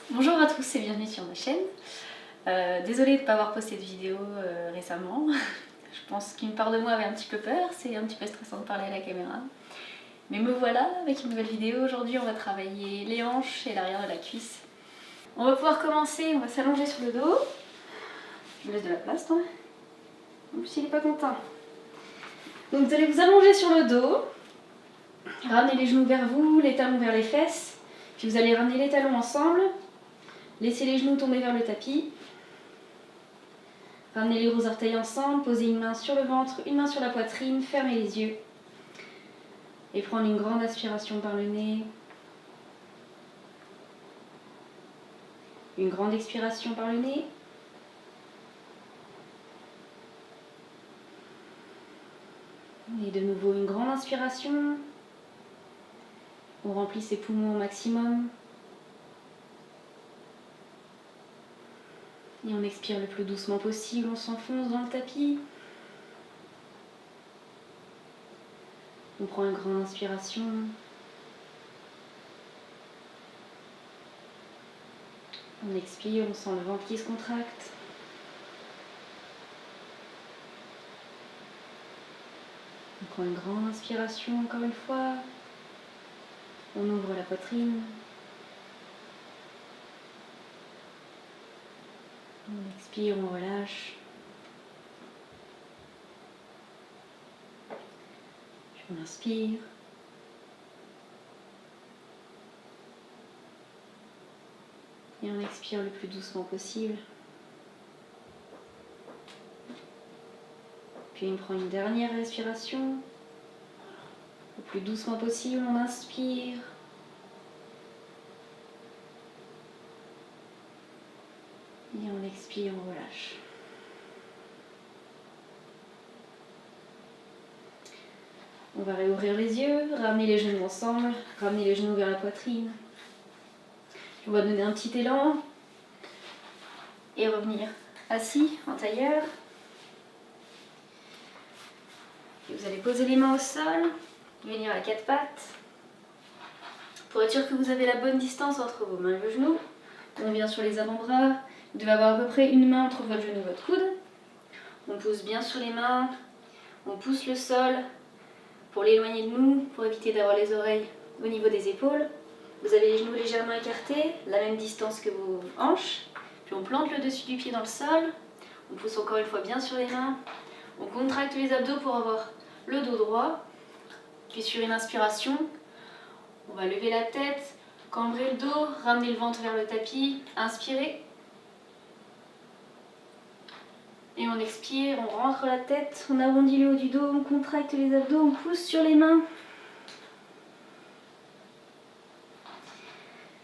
Bonjour à tous et bienvenue sur ma chaîne. Désolée de ne pas avoir posté de vidéo récemment. Je pense qu'une part de moi avait un petit peu peur, c'est un petit peu stressant de parler à la caméra. Mais me voilà avec une nouvelle vidéo. Aujourd'hui on va travailler les hanches et l'arrière de la cuisse. On va pouvoir commencer, on va s'allonger sur le dos. Je vous laisse de la place toi. En plus il n'est pas content. Donc vous allez vous allonger sur le dos. Ramenez les genoux vers vous, les talons vers les fesses. Puis vous allez ramener les talons ensemble. Laissez les genoux tomber vers le tapis. Ramenez les gros orteils ensemble, posez une main sur le ventre, une main sur la poitrine, fermez les yeux. Et prendre une grande aspiration par le nez. Une grande expiration par le nez. Et de nouveau une grande inspiration. On remplit ses poumons au maximum. Et on expire le plus doucement possible, on s'enfonce dans le tapis. On prend une grande inspiration. On expire, on sent le ventre qui se contracte. On prend une grande inspiration encore une fois. On ouvre la poitrine. On expire, on relâche. Puis on inspire. Et on expire le plus doucement possible. Puis on prend une dernière respiration. Le plus doucement possible, on inspire. Et on expire, on relâche. On va réouvrir les yeux, ramener les genoux ensemble, ramener les genoux vers la poitrine. On va donner un petit élan et revenir assis en tailleur. Et vous allez poser les mains au sol, venir à quatre pattes. Pour être sûr que vous avez la bonne distance entre vos mains et vos genoux, on vient sur les avant-bras. Vous devez avoir à peu près une main entre votre genou et votre coude. On pousse bien sur les mains, on pousse le sol pour l'éloigner de nous, pour éviter d'avoir les oreilles au niveau des épaules. Vous avez les genoux légèrement écartés, la même distance que vos hanches. Puis on plante le dessus du pied dans le sol. On pousse encore une fois bien sur les mains. On contracte les abdos pour avoir le dos droit. Puis sur une inspiration, on va lever la tête, cambrer le dos, ramener le ventre vers le tapis, inspirer. Et on expire, on rentre la tête, on arrondit le haut du dos, on contracte les abdos, on pousse sur les mains.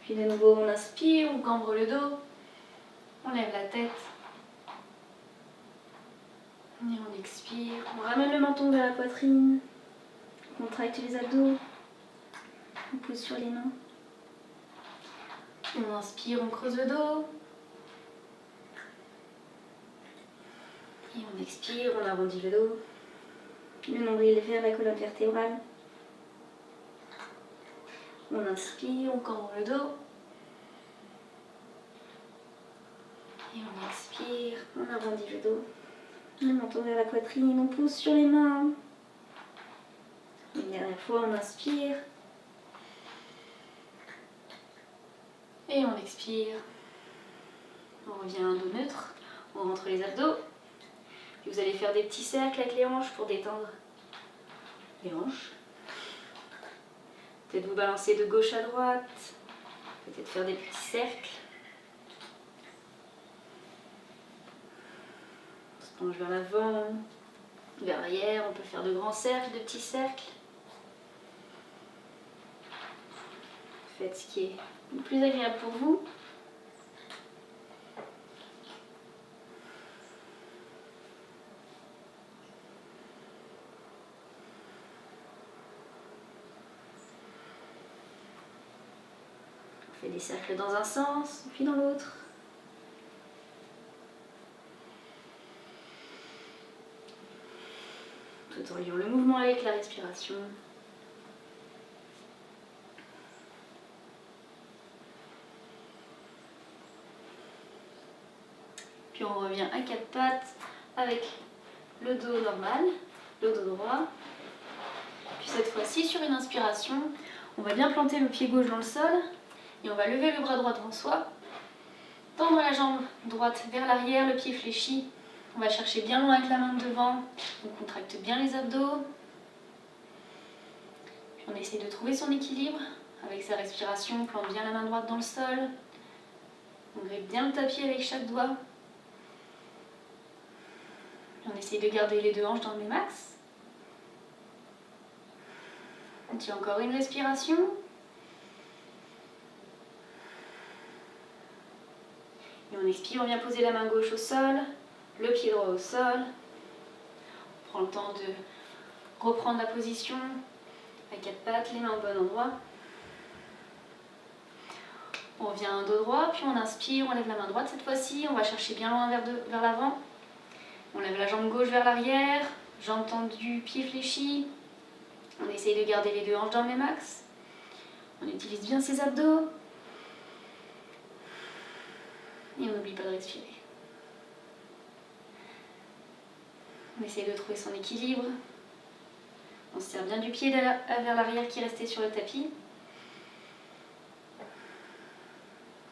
Puis de nouveau on inspire, on cambre le dos, on lève la tête. Et on expire, on ramène le menton vers la poitrine, on contracte les abdos, on pousse sur les mains. On inspire, on creuse le dos. Et on expire, on arrondit le dos. Le nombril vers la colonne vertébrale. On inspire, on cambre le dos. Et on expire, on arrondit le dos. Le menton vers la poitrine, on pousse sur les mains. Une dernière fois, on inspire. Et on expire. On revient à un dos neutre. On rentre les abdos. Puis vous allez faire des petits cercles avec les hanches pour détendre les hanches. Peut-être vous balancer de gauche à droite. Peut-être faire des petits cercles. On se penche vers l'avant, vers l'arrière. On peut faire de grands cercles, de petits cercles. Faites ce qui est le plus agréable pour vous. On fait des cercles dans un sens, puis dans l'autre. Tout en liant le mouvement avec la respiration. Puis on revient à quatre pattes avec le dos normal, le dos droit. Puis cette fois-ci, sur une inspiration, on va bien planter le pied gauche dans le sol et on va lever le bras droit devant soi. Tendre la jambe droite vers l'arrière, le pied fléchi. On va chercher bien loin avec la main de devant. On contracte bien les abdos. Puis on essaye de trouver son équilibre. Avec sa respiration, on plante bien la main droite dans le sol. On grippe bien le tapis avec chaque doigt. Puis on essaye de garder les deux hanches dans le même axe. On tient encore une respiration. Et on expire, on vient poser la main gauche au sol, le pied droit au sol. On prend le temps de reprendre la position à quatre pattes, les mains au bon endroit. On revient un dos droit, puis on inspire, on lève la main droite cette fois-ci. On va chercher bien loin vers l'avant. On lève la jambe gauche vers l'arrière, jambe tendue, pied fléchi. On essaye de garder les deux hanches dans le même axe. On utilise bien ses abdos. Et on n'oublie pas de respirer. On essaye de trouver son équilibre. On se tire bien du pied vers l'arrière qui restait sur le tapis.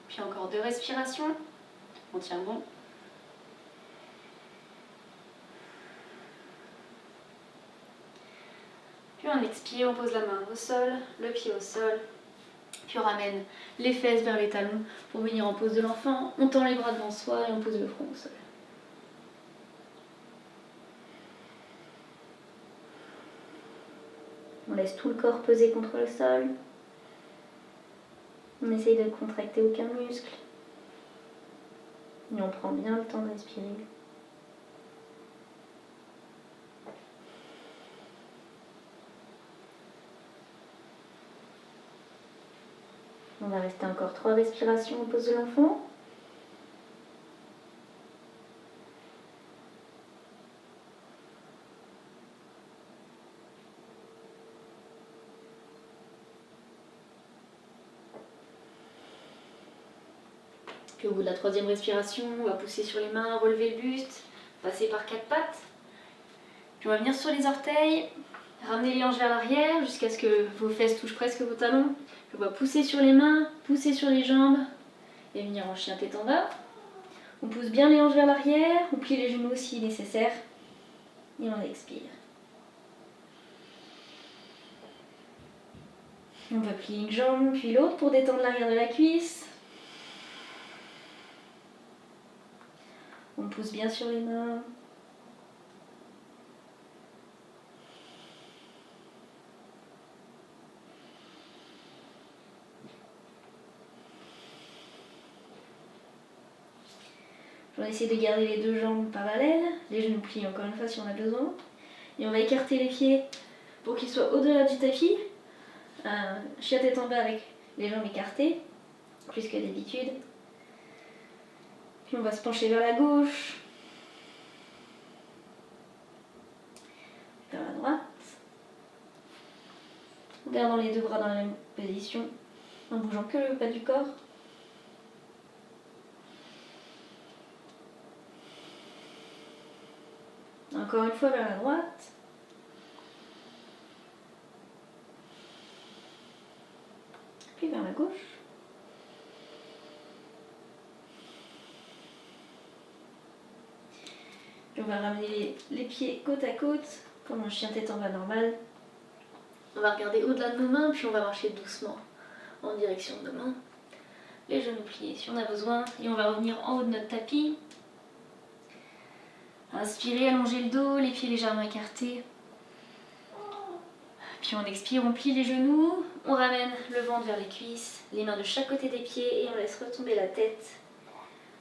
Puis encore 2 respirations. On tient bon. Puis on expire, on pose la main au sol, le pied au sol. Puis on ramène les fesses vers les talons pour venir en pose de l'enfant. On tend les bras devant soi et on pose le front au sol. On laisse tout le corps peser contre le sol. On essaye de contracter aucun muscle. Et on prend bien le temps de respirer. On va rester encore 3 respirations en pose de l'enfant. Puis au bout de la 3e respiration, on va pousser sur les mains, relever le buste, passer par 4 pattes. Puis on va venir sur les orteils, ramener les hanches vers l'arrière jusqu'à ce que vos fesses touchent presque vos talons. Puis on va pousser sur les mains, pousser sur les jambes et venir en chien tête en bas. On pousse bien les hanches vers l'arrière, on plie les genoux si nécessaire et on expire. On va plier une jambe puis l'autre pour détendre l'arrière de la cuisse. On pousse bien sur les mains. On va essayer de garder les 2 jambes parallèles, les genoux pliés encore une fois si on a besoin. Et on va écarter les pieds pour qu'ils soient au-delà du tapis. Chien tête en bas avec les jambes écartées, plus que d'habitude. Puis on va se pencher vers la gauche, vers la droite, en gardant les 2 bras dans la même position, en bougeant que le bas du corps. Encore une fois vers la droite. Puis vers la gauche. Puis on va ramener les pieds côte à côte, comme un chien tête en bas normal. On va regarder au-delà de nos mains, puis on va marcher doucement en direction de nos mains. Les genoux pliés si on a besoin. Et on va revenir en haut de notre tapis. Inspirez, allongez le dos, les pieds légèrement écartés. Puis on expire, on plie les genoux, on ramène le ventre vers les cuisses, les mains de chaque côté des pieds et on laisse retomber la tête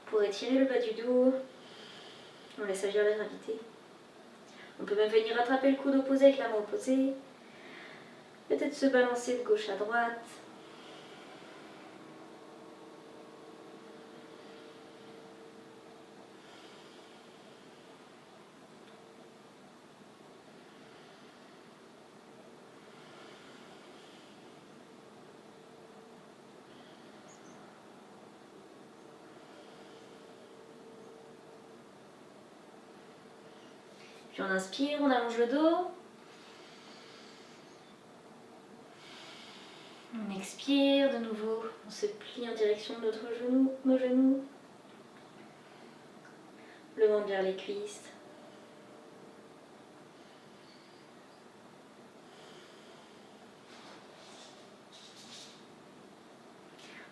pour étirer le bas du dos. On laisse agir la gravité. On peut même venir attraper le coude opposé avec la main opposée. Peut-être se balancer de gauche à droite. Puis on inspire, on allonge le dos. On expire de nouveau, on se plie en direction de nos genoux. Le ventre vers les cuisses.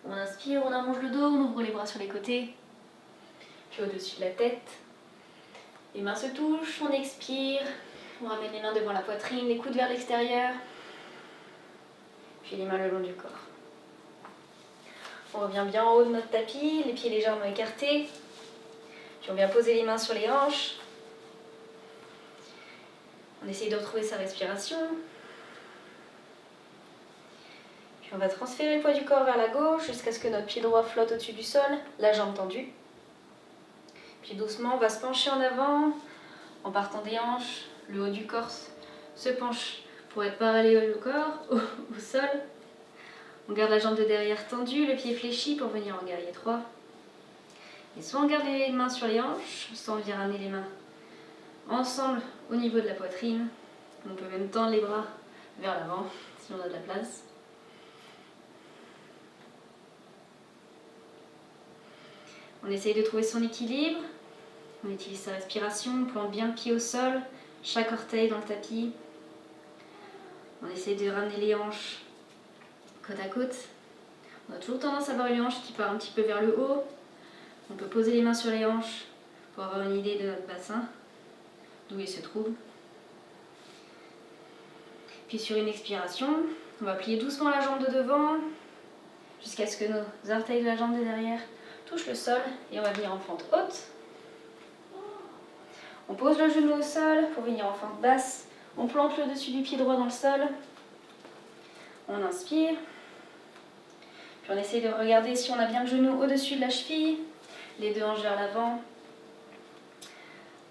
On inspire, on allonge le dos, on ouvre les bras sur les côtés, puis au-dessus de la tête. Les mains se touchent, on expire, on ramène les mains devant la poitrine, les coudes vers l'extérieur, puis les mains le long du corps. On revient bien en haut de notre tapis, les pieds légèrement écartés, puis on vient poser les mains sur les hanches. On essaye de retrouver sa respiration. Puis on va transférer le poids du corps vers la gauche jusqu'à ce que notre pied droit flotte au-dessus du sol, la jambe tendue. Puis doucement, on va se pencher en avant, en partant des hanches. Le haut du corps se penche pour être parallèle au corps, au sol. On garde la jambe de derrière tendue, le pied fléchi pour venir en guerrier 3. Et soit on garde les mains sur les hanches, soit on vient ramener les mains ensemble au niveau de la poitrine. On peut même tendre les bras vers l'avant si on a de la place. On essaye de trouver son équilibre. On utilise sa respiration, on plante bien le pied au sol, chaque orteil dans le tapis. On essaye de ramener les hanches côte à côte. On a toujours tendance à avoir une hanche qui part un petit peu vers le haut. On peut poser les mains sur les hanches pour avoir une idée de notre bassin, d'où il se trouve. Puis sur une expiration, on va plier doucement la jambe de devant jusqu'à ce que nos orteils de la jambe de derrière touchent le sol et on va venir en fente haute. On pose le genou au sol pour venir en fente basse. On plante le dessus du pied droit dans le sol. On inspire. Puis on essaye de regarder si on a bien le genou au-dessus de la cheville, les deux hanches vers l'avant.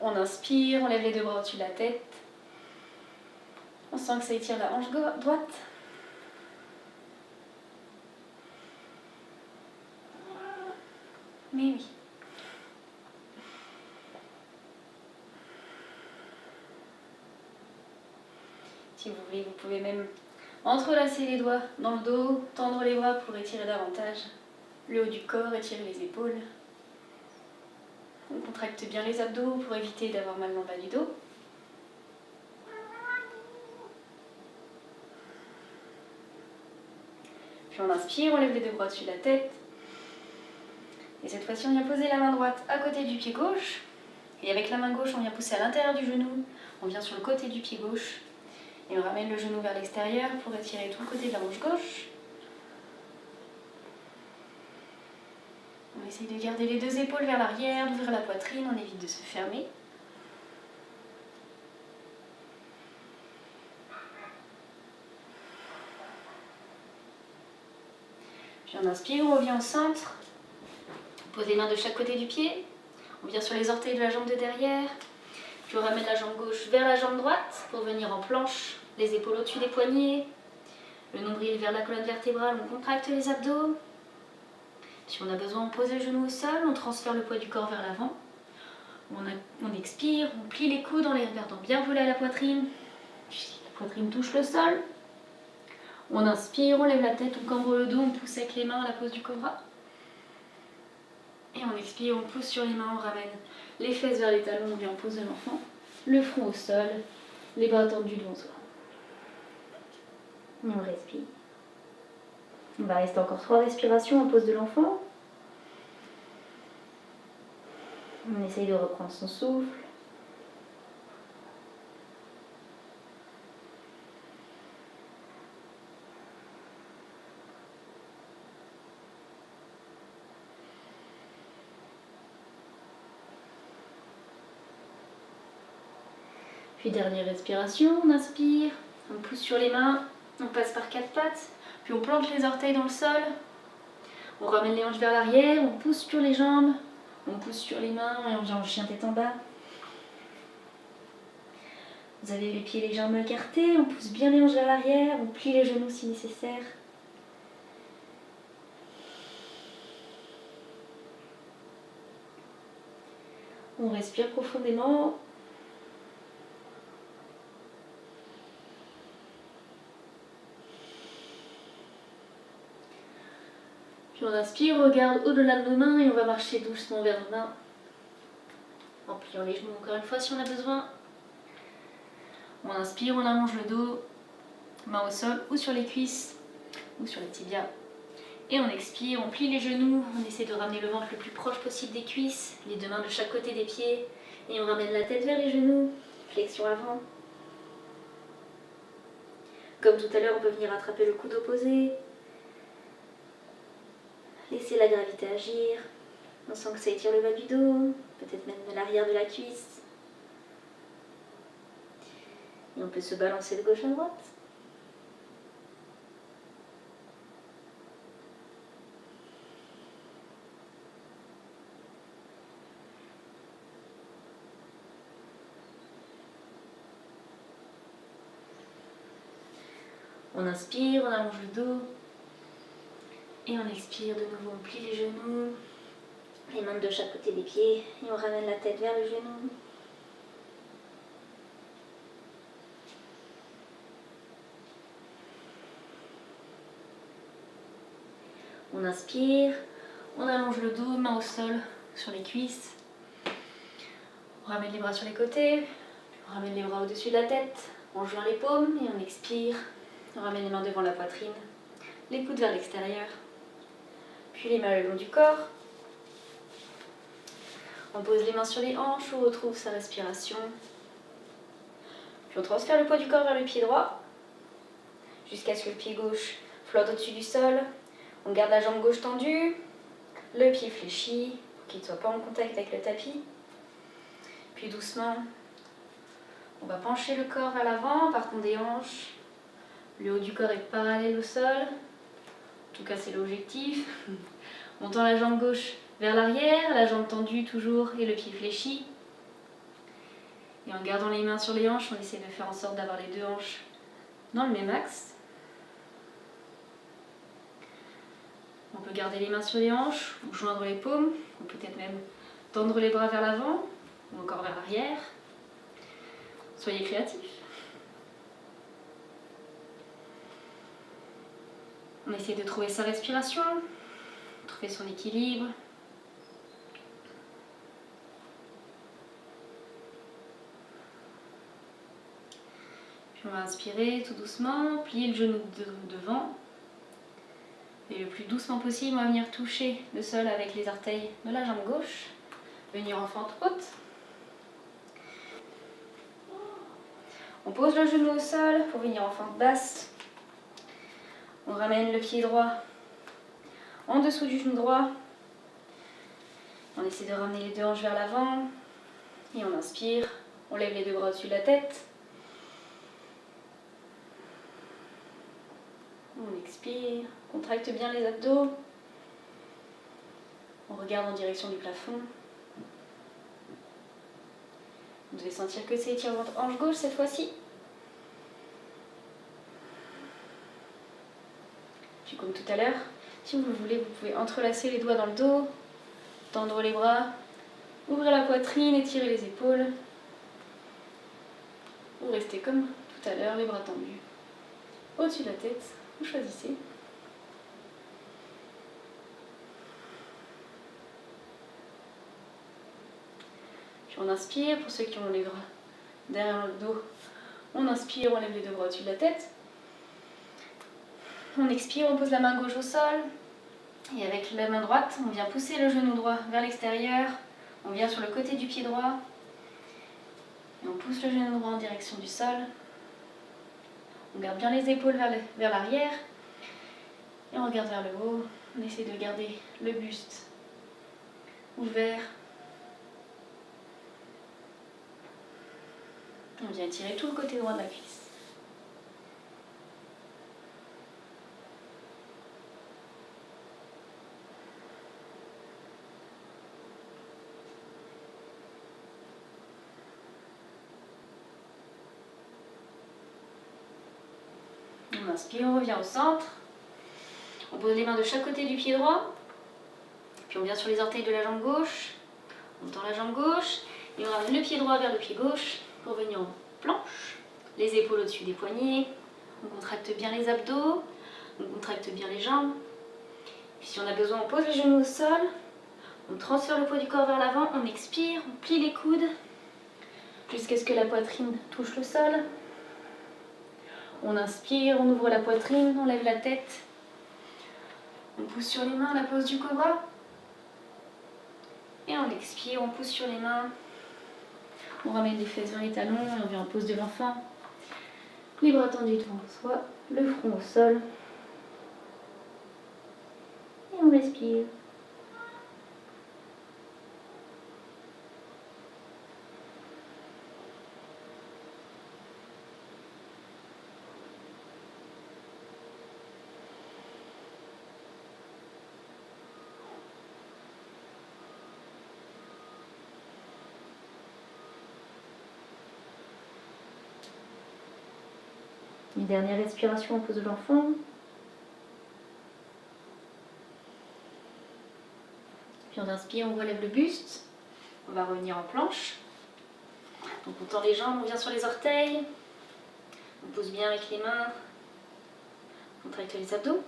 On inspire, on lève les deux bras au-dessus de la tête. On sent que ça étire la hanche droite. Mais oui. Si vous voulez, vous pouvez même entrelacer les doigts dans le dos, tendre les bras pour étirer davantage le haut du corps, étirer les épaules. On contracte bien les abdos pour éviter d'avoir mal dans le bas du dos. Puis on inspire, on lève les deux bras au-dessus de la tête. Et cette fois-ci, on vient poser la main droite à côté du pied gauche. Et avec la main gauche, on vient pousser à l'intérieur du genou. On vient sur le côté du pied gauche. Et on ramène le genou vers l'extérieur pour étirer tout le côté de la hanche gauche. On essaye de garder les deux épaules vers l'arrière, d'ouvrir la poitrine, on évite de se fermer. Puis on inspire, on revient au centre. On pose les mains de chaque côté du pied. On vient sur les orteils de la jambe de derrière. Puis on ramène la jambe gauche vers la jambe droite pour venir en planche. Les épaules au-dessus des poignets. Le nombril vers la colonne vertébrale, on contracte les abdos. Si on a besoin, on pose le genou au sol, on transfère le poids du corps vers l'avant. On expire, on plie les coudes en les regardant bien voler à la poitrine. Puis la poitrine touche le sol. On inspire, on lève la tête, on cambre le dos, on pousse avec les mains à la pose du cobra. Et on expire, on pousse sur les mains, on ramène les fesses vers les talons, on vient en pose de l'enfant. Le front au sol, les bras tendus devant soi. Et on respire. On va rester encore 3 respirations en pose de l'enfant. On essaye de reprendre son souffle. Puis dernière respiration, on inspire, on pousse sur les mains, on passe par 4 pattes, puis on plante les orteils dans le sol. On ramène les hanches vers l'arrière, on pousse sur les jambes, on pousse sur les mains et on vient en chien tête en bas. Vous avez les pieds et les jambes écartés, on pousse bien les hanches vers l'arrière, on plie les genoux si nécessaire. On respire profondément. Puis on inspire, on regarde au-delà de nos mains et on va marcher doucement vers nos mains. En pliant les genoux encore une fois si on a besoin. On inspire, on allonge le dos, main au sol ou sur les cuisses ou sur les tibias. Et on expire, on plie les genoux, on essaie de ramener le ventre le plus proche possible des cuisses, les deux mains de chaque côté des pieds. Et on ramène la tête vers les genoux, flexion avant. Comme tout à l'heure, on peut venir attraper le coude opposé. Laisser la gravité agir. On sent que ça étire le bas du dos, peut-être même l'arrière de la cuisse. Et on peut se balancer de gauche à droite. On inspire, on allonge le dos. Et on expire, de nouveau on plie les genoux. Les mains de chaque côté des pieds. Et on ramène la tête vers le genou. On inspire, on allonge le dos, main au sol, sur les cuisses. On ramène les bras sur les côtés. On ramène les bras au-dessus de la tête. On joint les paumes et on expire. On ramène les mains devant la poitrine. Les coudes vers l'extérieur. Puis les mains le long du corps. On pose les mains sur les hanches, on retrouve sa respiration. Puis on transfère le poids du corps vers le pied droit, jusqu'à ce que le pied gauche flotte au-dessus du sol. On garde la jambe gauche tendue, le pied fléchi, pour qu'il ne soit pas en contact avec le tapis. Puis doucement, on va pencher le corps vers l'avant, partant des hanches. Le haut du corps est parallèle au sol, en tout cas c'est l'objectif. On tend la jambe gauche vers l'arrière, la jambe tendue toujours et le pied fléchi. Et en gardant les mains sur les hanches, on essaie de faire en sorte d'avoir les deux hanches dans le même axe. On peut garder les mains sur les hanches ou joindre les paumes, ou peut-être même tendre les bras vers l'avant ou encore vers l'arrière. Soyez créatifs. On essaie de trouver sa respiration, trouver son équilibre. Puis on va inspirer tout doucement, plier le genou devant. Et le plus doucement possible, on va venir toucher le sol avec les orteils de la jambe gauche. Venir en fente haute. On pose le genou au sol pour venir en fente basse. On ramène le pied droit en dessous du genou droit. On essaie de ramener les deux hanches vers l'avant. Et on inspire. On lève les deux bras au-dessus de la tête. On expire. Contracte bien les abdos. On regarde en direction du plafond. Vous devez sentir que c'est étire votre hanche gauche cette fois-ci. Puis comme tout à l'heure, si vous le voulez, vous pouvez entrelacer les doigts dans le dos, tendre les bras, ouvrir la poitrine, étirer les épaules. Ou rester comme tout à l'heure, les bras tendus. Au-dessus de la tête, vous choisissez. Puis on inspire, pour ceux qui ont les bras derrière le dos, on inspire, on lève les deux bras au-dessus de la tête. On expire, on pose la main gauche au sol. Et avec la main droite, on vient pousser le genou droit vers l'extérieur. On vient sur le côté du pied droit. Et on pousse le genou droit en direction du sol. On garde bien les épaules vers l'arrière. Et on regarde vers le haut. On essaie de garder le buste ouvert. On vient étirer tout le côté droit de la cuisse. On inspire, on revient au centre. On pose les mains de chaque côté du pied droit. Puis on vient sur les orteils de la jambe gauche. On tend la jambe gauche. Et on ramène le pied droit vers le pied gauche pour venir en planche. Les épaules au-dessus des poignets. On contracte bien les abdos. On contracte bien les jambes. Puis si on a besoin, on pose les genoux au sol. On transfère le poids du corps vers l'avant, on expire, on plie les coudes jusqu'à ce que la poitrine touche le sol. On inspire, on ouvre la poitrine, on lève la tête. On pousse sur les mains, la pose du cobra. Et on expire, on pousse sur les mains. On ramène les fesses vers les talons et on vient en pose de l'enfant. Les bras tendus devant soi, le front au sol. Et on respire. Une dernière respiration en pose de l'enfant. Puis on inspire, on relève le buste. On va revenir en planche. Donc on tend les jambes, on vient sur les orteils. On pose bien avec les mains. On contracte les abdos.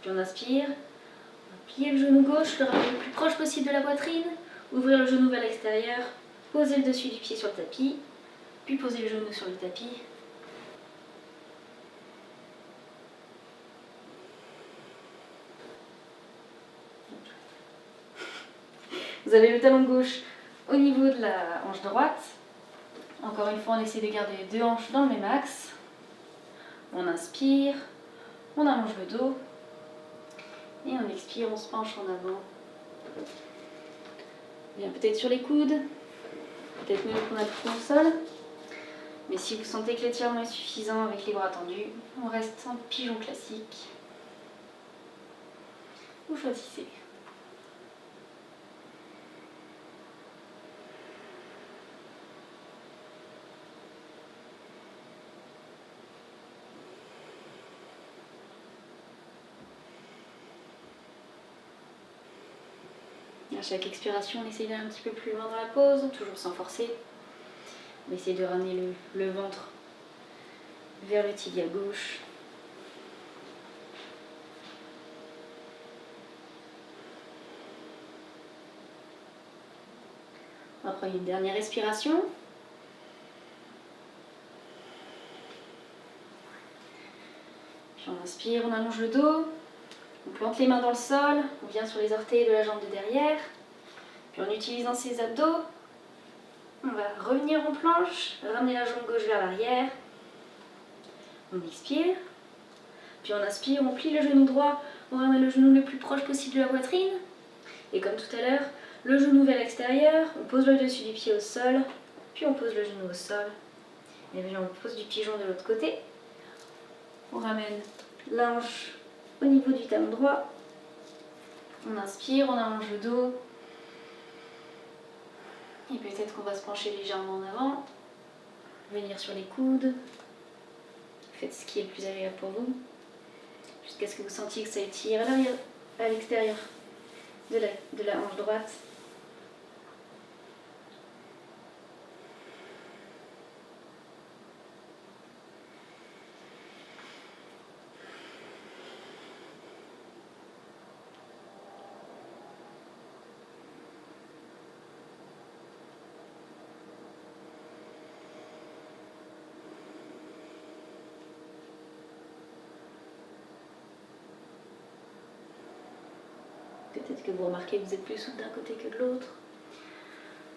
Puis on inspire. On va plier le genou gauche, le ramener le plus proche possible de la poitrine. Ouvrir le genou vers l'extérieur. Poser le dessus du pied sur le tapis. Puis poser le genou sur le tapis. Vous avez le talon gauche au niveau de la hanche droite. Encore une fois, on essaie de garder les deux hanches dans le même axe. On inspire, on allonge le dos. Et on expire, on se penche en avant. On vient peut-être sur les coudes. Peut-être mieux qu'on a le front au sol. Mais si vous sentez que l'étirement est suffisant avec les bras tendus, on reste en pigeon classique. Vous choisissez. À chaque expiration, on essaye d'aller un petit peu plus loin dans la pose, toujours sans forcer. On essaye de ramener le ventre vers le tibia gauche. On va prendre une dernière respiration. Puis on inspire, on allonge le dos. On plante les mains dans le sol, on vient sur les orteils de la jambe de derrière. Puis en utilisant ses abdos, on va revenir en planche, ramener la jambe gauche vers l'arrière. On expire. Puis on inspire, on plie le genou droit, on ramène le genou le plus proche possible de la poitrine. Et comme tout à l'heure, le genou vers l'extérieur, on pose le dessus du pied au sol, puis on pose le genou au sol. Et puis on pose du pigeon de l'autre côté. On ramène la hanche au niveau du talon droit. On inspire, on allonge le dos. Et peut-être qu'on va se pencher légèrement en avant. Venir sur les coudes. Faites ce qui est le plus agréable pour vous. Jusqu'à ce que vous sentiez que ça étire à l'arrière, à l'extérieur de la hanche droite. Peut-être que vous remarquez que vous êtes plus souple d'un côté que de l'autre.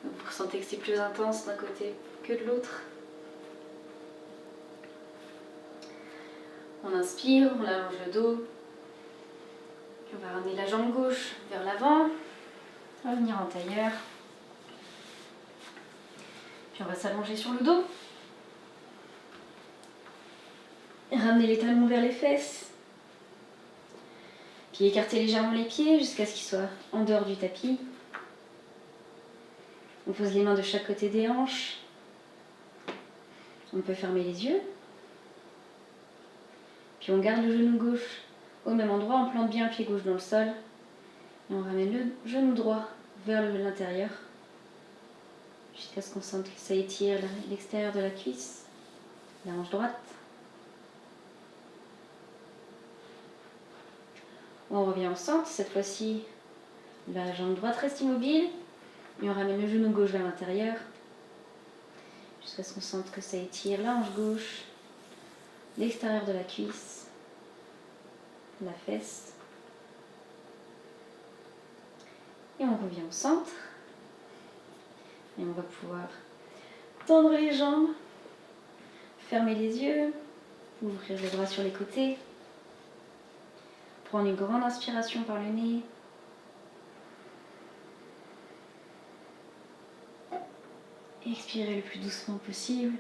Vous ressentez que c'est plus intense d'un côté que de l'autre. On inspire, on allonge le dos. Puis on va ramener la jambe gauche vers l'avant. Revenir en tailleur. Puis on va s'allonger sur le dos. Ramener les talons vers les fesses. Puis écarter légèrement les pieds jusqu'à ce qu'ils soient en dehors du tapis. On pose les mains de chaque côté des hanches. On peut fermer les yeux. Puis on garde le genou gauche au même endroit, on plante bien le pied gauche dans le sol. Et on ramène le genou droit vers l'intérieur. Jusqu'à ce qu'on sente que ça étire l'extérieur de la cuisse, la hanche droite. On revient au centre, cette fois-ci la jambe droite reste immobile et on ramène le genou gauche vers l'intérieur jusqu'à ce qu'on sente que ça étire la hanche gauche, l'extérieur de la cuisse, la fesse. Et on revient au centre et on va pouvoir tendre les jambes, fermer les yeux, ouvrir les bras sur les côtés, prendre une grande inspiration par le nez. Expirer le plus doucement possible.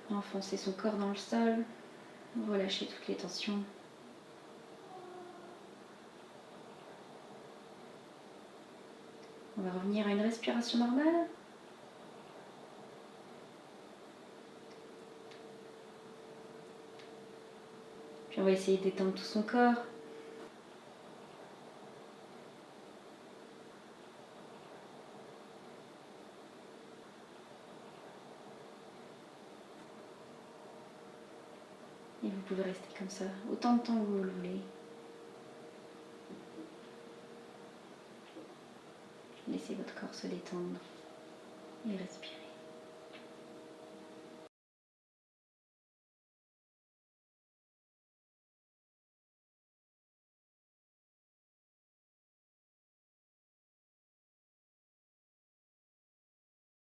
Enfoncer son corps dans le sol. Relâcher toutes les tensions. On va revenir à une respiration normale. Puis on va essayer d'étendre tout son corps. Et vous pouvez rester comme ça autant de temps que vous le voulez. Laissez votre corps se détendre et respirer.